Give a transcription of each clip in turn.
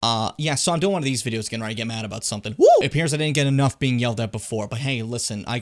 Yeah, so I'm doing one of these videos again where I get mad about something. Woo! It appears I didn't get enough being yelled at before, but hey, listen, I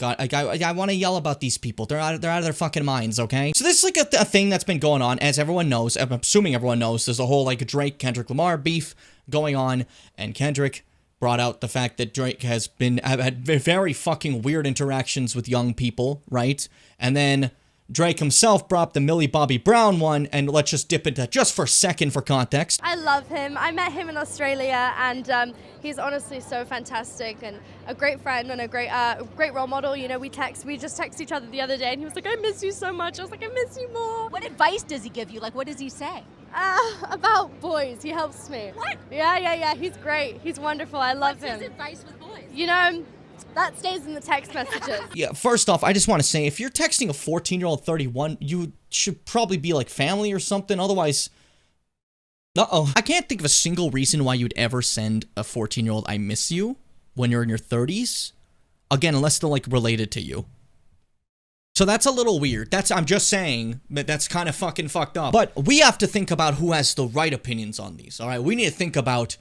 want to yell about these people. They're out of their fucking minds, okay? So this is like a thing that's been going on, as everyone knows. I'm assuming everyone knows. There's a whole like Drake, Kendrick Lamar beef going on, and Kendrick brought out the fact that Drake has had very fucking weird interactions with young people, right? And then Drake himself brought up the Millie Bobby Brown one, and let's just dip into that just for a second for context. I love him. I met him in Australia, and he's honestly so fantastic and a great friend and a great role model. You know, we just texted each other the other day, and he was like, "I miss you so much." I was like, "I miss you more." What advice does he give you? Like, what does he say? About boys. He helps me. What? Yeah. He's great. He's wonderful. I love him. What's his advice with boys? You know, that stays in the text messages. Yeah, first off, I just want to say, if you're texting a 14-year-old 31, you should probably be like family or something. Otherwise, I can't think of a single reason why you'd ever send a 14-year-old "I miss you" when you're in your 30s. Again, unless they're like related to you. So that's a little weird. I'm just saying that that's kind of fucking fucked up. But we have to think about who has the right opinions on these, all right? We need to think about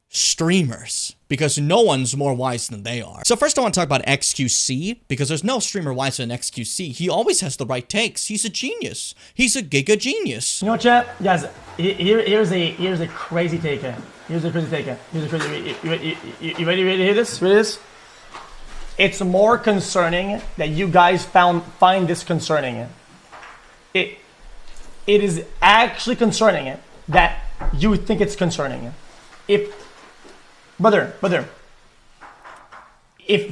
streamers, because no one's more wise than they are. So first I want to talk about XQC, because there's no streamer wiser than XQC. He always has the right takes. He's a genius. He's a giga genius. You know what, chat? Guys, here's a crazy take. Here's a crazy take. You ready to hear this? Ready to this? It's more concerning that you guys find this concerning. It is actually concerning that you think it's concerning. Brother, if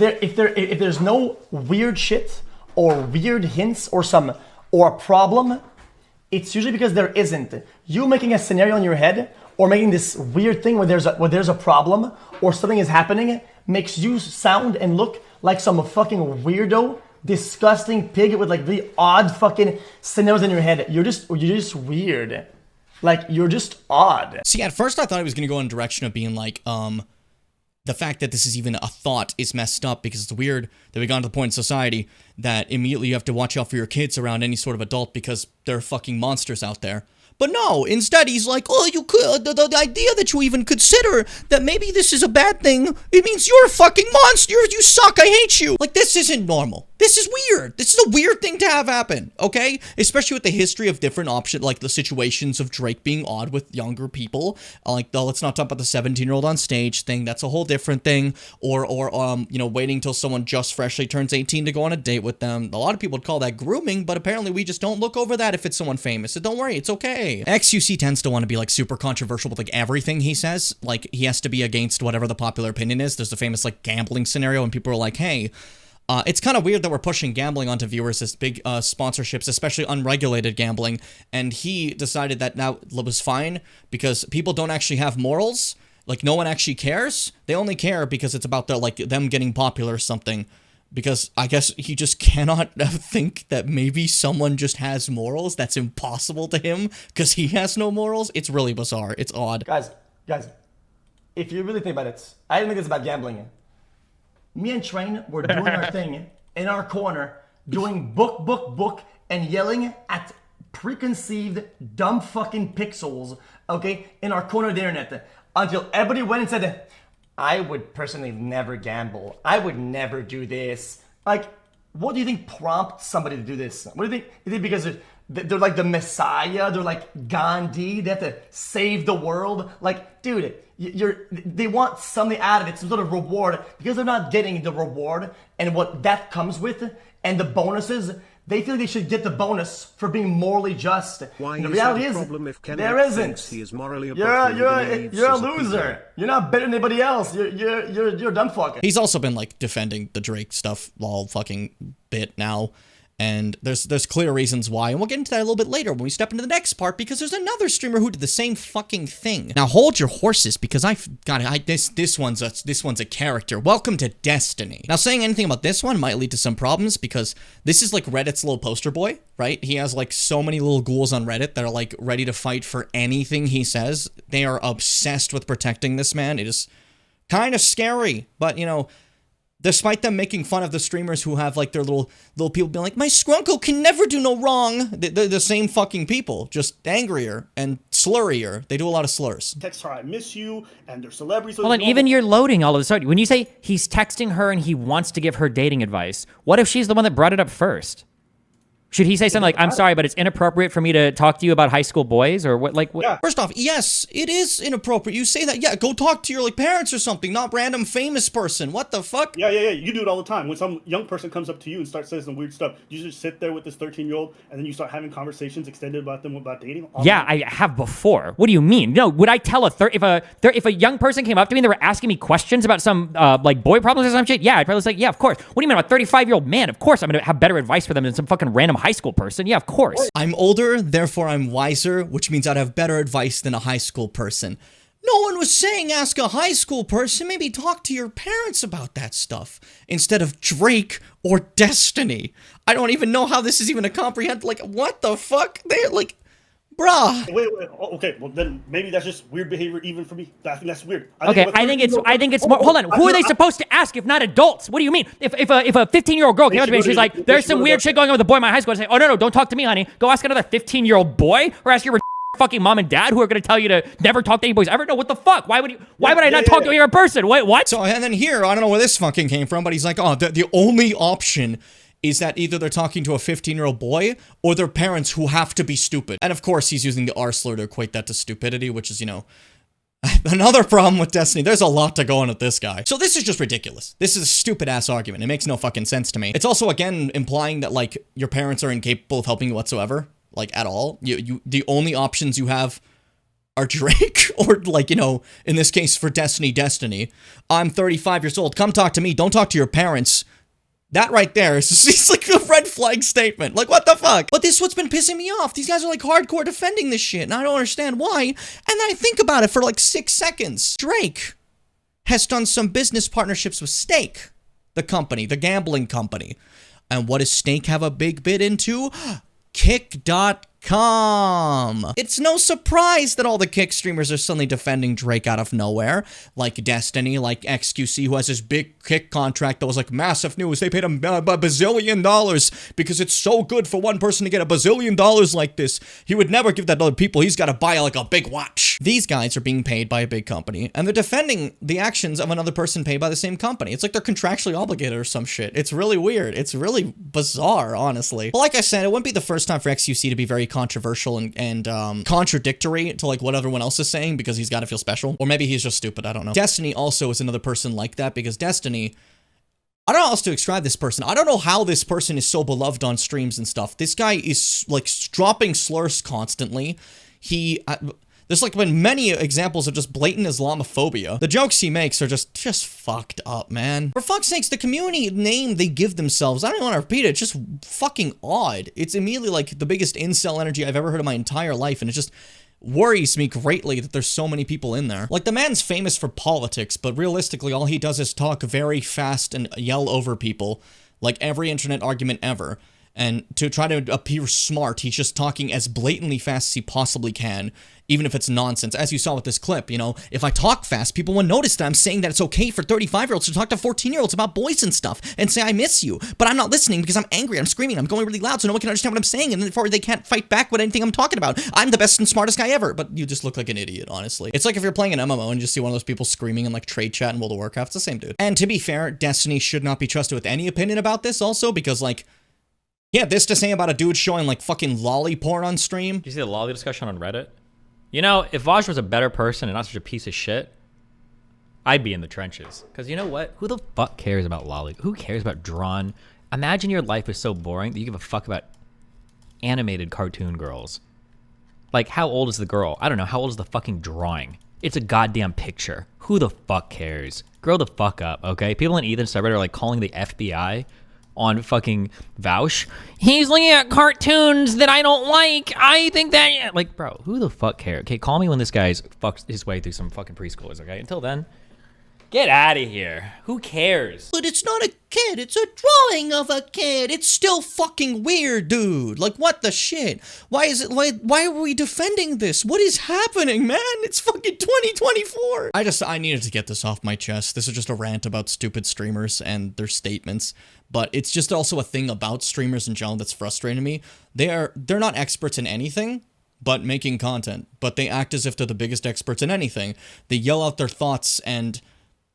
there's no weird shit or weird hints or a problem, it's usually because there isn't. You making a scenario in your head or making this weird thing where there's a problem or something is happening makes you sound and look like some fucking weirdo, disgusting pig with like really odd fucking scenarios in your head. You're just weird. Like, you're just odd. See, at first I thought it was gonna go in the direction of being like, the fact that this is even a thought is messed up, because it's weird that we got to the point in society that immediately you have to watch out for your kids around any sort of adult because there are fucking monsters out there. But no, instead he's like, oh, you could, the idea that you even consider that maybe this is a bad thing, it means you're a fucking monster, you suck, I hate you. Like, this isn't normal. This is weird. This is a weird thing to have happen, okay? Especially with the history of different options, like the situations of Drake being odd with younger people. Like, let's not talk about the 17-year-old on stage thing. That's a whole different thing. Or you know, waiting till someone just freshly turns 18 to go on a date with them. A lot of people would call that grooming, but apparently we just don't look over that if it's someone famous. So don't worry, it's okay. XQC tends to want to be like super controversial with like everything he says. Like, he has to be against whatever the popular opinion is. There's the famous like gambling scenario, and people are like, hey, it's kind of weird that we're pushing gambling onto viewers as big sponsorships, especially unregulated gambling. And he decided that now was fine because people don't actually have morals. Like, no one actually cares. They only care because it's about them getting popular or something. Because I guess he just cannot think that maybe someone just has morals. That's impossible to him because he has no morals. It's really bizarre. It's odd. Guys, if you really think about it, I didn't think it's about gambling. Me and Train were doing our thing in our corner, doing book, and yelling at preconceived, dumb fucking pixels, okay, in our corner of the internet, until everybody went and said, I would personally never gamble. I would never do this. Like, what do you think prompts somebody to do this? What do you think? You think because they're like the Messiah? They're like Gandhi? They have to save the world? Like, dude, they want something out of it, some sort of reward, because they're not getting the reward and what that comes with and the bonuses. They feel they should get the bonus for being morally just. Why and the is reality that a is, problem if there isn't. He is morally You're a loser. You're not better than anybody else. You're a dumb fucker. He's also been like defending the Drake stuff all fucking bit now. And there's clear reasons why, and we'll get into that a little bit later when we step into the next part, because there's another streamer who did the same fucking thing. Now hold your horses, because this one's a character. Welcome to Destiny. Now, saying anything about this one might lead to some problems, because this is like Reddit's little poster boy, right? He has like so many little ghouls on Reddit that are like ready to fight for anything he says. They are obsessed with protecting this man. It is kind of scary, but you know, Despite them making fun of the streamers who have like their little people being like, my scrunkle can never do no wrong. They're the same fucking people, just angrier and slurrier. They do a lot of slurs. Text her, I miss you, and they're celebrities. Hold on, even you're loading all of a sudden. When you say he's texting her and he wants to give her dating advice, what if she's the one that brought it up first? Should he say something like, I'm sorry, but it's inappropriate for me to talk to you about high school boys? Or what? Like, what? Yeah. First off, yes, it is inappropriate. You say that. Yeah, go talk to your like parents or something, not random famous person. What the fuck? Yeah. You do it all the time. When some young person comes up to you and starts saying some weird stuff, you just sit there with this 13-year-old and then you start having conversations extended about them about dating. Yeah, I have before. What do you mean? No, would I tell if a young person came up to me and they were asking me questions about some like boy problems or some shit? Yeah, I'd probably say, yeah, of course. What do you mean, I'm a 35-year-old man? Of course I'm gonna have better advice for them than some fucking random high school person. Yeah, of course. I'm older, therefore I'm wiser, which means I'd have better advice than a high school person. No one was saying ask a high school person, maybe talk to your parents about that stuff, instead of Drake or Destiny. I don't even know how this is even a comprehend, like, what the fuck? They're like, bruh. Wait. Oh, okay, well then maybe that's just weird behavior even for me. I think that's weird. I think it's more. Hold on, who are they supposed to ask if not adults? What do you mean? If a 15-year-old girl came up to me and she's like, "There's some weird shit going on with a boy in my high school," I say, "Oh no, don't talk to me, honey. Go ask another 15-year-old boy, or ask your fucking mom and dad who are going to tell you to never talk to any boys ever." No, what the fuck? Why would I not talk to a person? Wait, what? So and then here, I don't know where this fucking came from, but he's like, oh, the only option is that either they're talking to a 15-year-old boy or their parents who have to be stupid. And of course, he's using the R slur to equate that to stupidity, which is, you know, another problem with Destiny. There's a lot to go on with this guy. So this is just ridiculous. This is a stupid-ass argument. It makes no fucking sense to me. It's also, again, implying that, like, your parents are incapable of helping you whatsoever. Like, at all. The only options you have are Drake or, like, you know, in this case, for Destiny. I'm 35 years old. Come talk to me. Don't talk to your parents. That right there is just, it's like a red flag statement. Like, what the fuck? But this is what's been pissing me off. These guys are like hardcore defending this shit, and I don't understand why. And then I think about it for like 6 seconds. Drake has done some business partnerships with Stake, the company, the gambling company. And what does Stake have a big bid into? Kick.com. It's no surprise that all the Kick streamers are suddenly defending Drake out of nowhere. Like Destiny, like XQC, who has this big Kick contract that was like massive news. They paid him a bazillion dollars because it's so good for one person to get a bazillion dollars like this. He would never give that to other people. He's got to buy like a big watch. These guys are being paid by a big company, and they're defending the actions of another person paid by the same company. It's like they're contractually obligated or some shit. It's really weird. It's really bizarre, honestly. But like I said, it wouldn't be the first time for XQC to be very controversial and contradictory to like what everyone else is saying because he's got to feel special. Or maybe he's just stupid, I don't know. Destiny also is another person like that because Destiny, I don't know how else to describe this person. I don't know how this person is so beloved on streams and stuff. This guy is like dropping slurs constantly. There's like been many examples of just blatant Islamophobia. The jokes he makes are just fucked up, man. For fuck's sakes, the community name they give themselves, I don't even want to repeat it, it's just fucking odd. It's immediately like the biggest incel energy I've ever heard in my entire life, and it just worries me greatly that there's so many people in there. Like, the man's famous for politics, but realistically, all he does is talk very fast and yell over people, like every internet argument ever. And to try to appear smart, he's just talking as blatantly fast as he possibly can, even if it's nonsense. As you saw with this clip, you know, if I talk fast, people will notice that I'm saying that it's okay for 35-year-olds to talk to 14-year-olds about boys and stuff and say, I miss you. But I'm not listening because I'm angry, I'm screaming, I'm going really loud so no one can understand what I'm saying, and therefore they can't fight back with anything I'm talking about. I'm the best and smartest guy ever. But you just look like an idiot, honestly. It's like if you're playing an MMO and you just see one of those people screaming in like trade chat in World of Warcraft. It's the same dude. And to be fair, Destiny should not be trusted with any opinion about this also because, like, yeah, this to say about a dude showing like fucking lolly porn on stream. Did you see the lolly discussion on Reddit? You know, if Vaj was a better person and not such a piece of shit, I'd be in the trenches. Because you know what? Who the fuck cares about lolly? Who cares about drawn? Imagine your life is so boring that you give a fuck about animated cartoon girls. Like, how old is the girl? I don't know. How old is the fucking drawing? It's a goddamn picture. Who the fuck cares? Grow the fuck up, okay? People in Ethan's subreddit are like calling the FBI on fucking Vouch. He's looking at cartoons that I don't like. I think that, like, bro, who the fuck cares? Okay, call me when this guy's fucked his way through some fucking preschoolers, okay? Until then, Get out of here. Who cares? But it's not a kid, it's a drawing of a kid. It's still fucking weird, dude. Like, what the shit? Why are we defending this? What is happening, man? It's fucking 2024. I needed to get this off my chest. This is just a rant about stupid streamers and their statements. But it's just also a thing about streamers in general that's frustrating me. They're not experts in anything but making content. But they act as if they're the biggest experts in anything. They yell out their thoughts and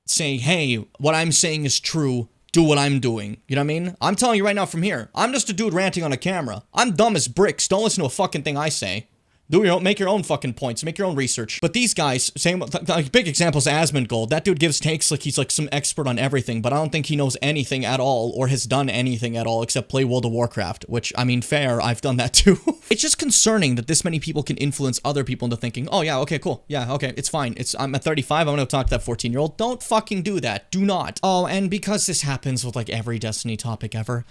say, hey, what I'm saying is true, do what I'm doing. You know what I mean? I'm telling you right now from here, I'm just a dude ranting on a camera. I'm dumb as bricks. Don't listen to a fucking thing I say. Make your own fucking points. Make your own research. But these guys, same, like, big examples, Asmongold. That dude gives takes like he's like some expert on everything, but I don't think he knows anything at all or has done anything at all except play World of Warcraft, which, I mean, fair, I've done that too. It's just concerning that this many people can influence other people into thinking, oh yeah, okay, cool. Yeah, okay, it's fine. I'm at 35, I'm gonna talk to that 14-year-old. Don't fucking do that. Do not. Oh, and because this happens with like every Destiny topic ever,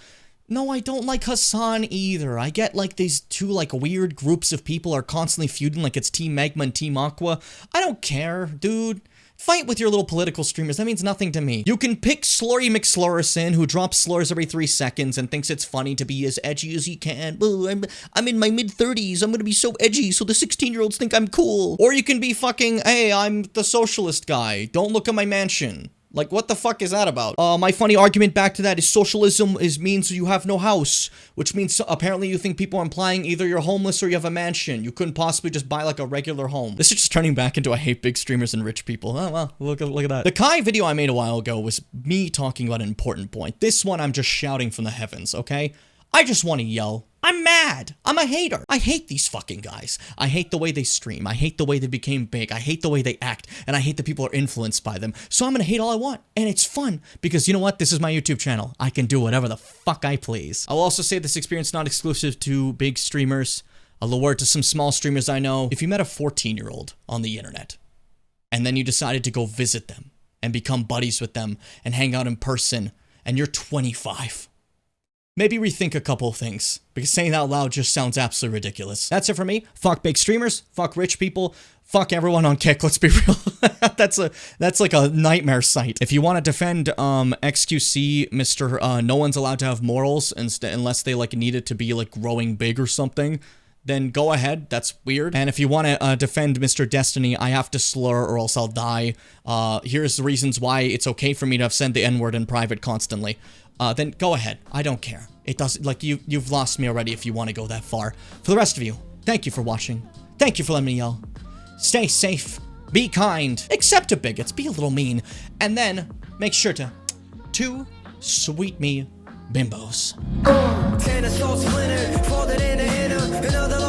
no, I don't like Hassan either. I get like these two like weird groups of people are constantly feuding like it's Team Magma and Team Aqua. I don't care, dude. Fight with your little political streamers. That means nothing to me. You can pick Slurry McSlurrison, who drops slurs every 3 seconds and thinks it's funny to be as edgy as he can. Ooh, I'm in my mid-30s. I'm gonna be so edgy so the 16-year-olds think I'm cool. Or you can be fucking, hey, I'm the socialist guy. Don't look at my mansion. Like, what the fuck is that about? My funny argument back to that is socialism means you have no house, which means apparently you think people are implying either you're homeless or you have a mansion. You couldn't possibly just buy like a regular home. This is just turning back into I hate big streamers and rich people. Oh, well, look at that. The Kai video I made a while ago was me talking about an important point. This one I'm just shouting from the heavens, okay? I just want to yell. I'm mad. I'm a hater. I hate these fucking guys. I hate the way they stream. I hate the way they became big. I hate the way they act. And I hate that people are influenced by them. So I'm gonna hate all I want. And it's fun. Because you know what? This is my YouTube channel. I can do whatever the fuck I please. I'll also say this experience is not exclusive to big streamers. A little word to some small streamers I know. If you met a 14-year-old on the internet, and then you decided to go visit them, and become buddies with them, and hang out in person, and you're 25, maybe rethink a couple of things, because saying that out loud just sounds absolutely ridiculous. That's it for me. Fuck big streamers, fuck rich people, fuck everyone on Kick, let's be real. That's like a nightmare site. If you want to defend XQC, Mr. No one's allowed to have morals unless they like need it to be like growing big or something, then go ahead, that's weird. And if you want to defend Mr. Destiny, I have to slur or else I'll die. Here's the reasons why it's okay for me to have said the N-word in private constantly. Then go ahead. I don't care. It doesn't, like, you've lost me already if you want to go that far. For the rest of you, thank you for watching. Thank you for letting me yell. Stay safe. Be kind. Accept a bigots. Be a little mean. And then, make sure to sweet me bimbos. Tennis all splintered, folded into another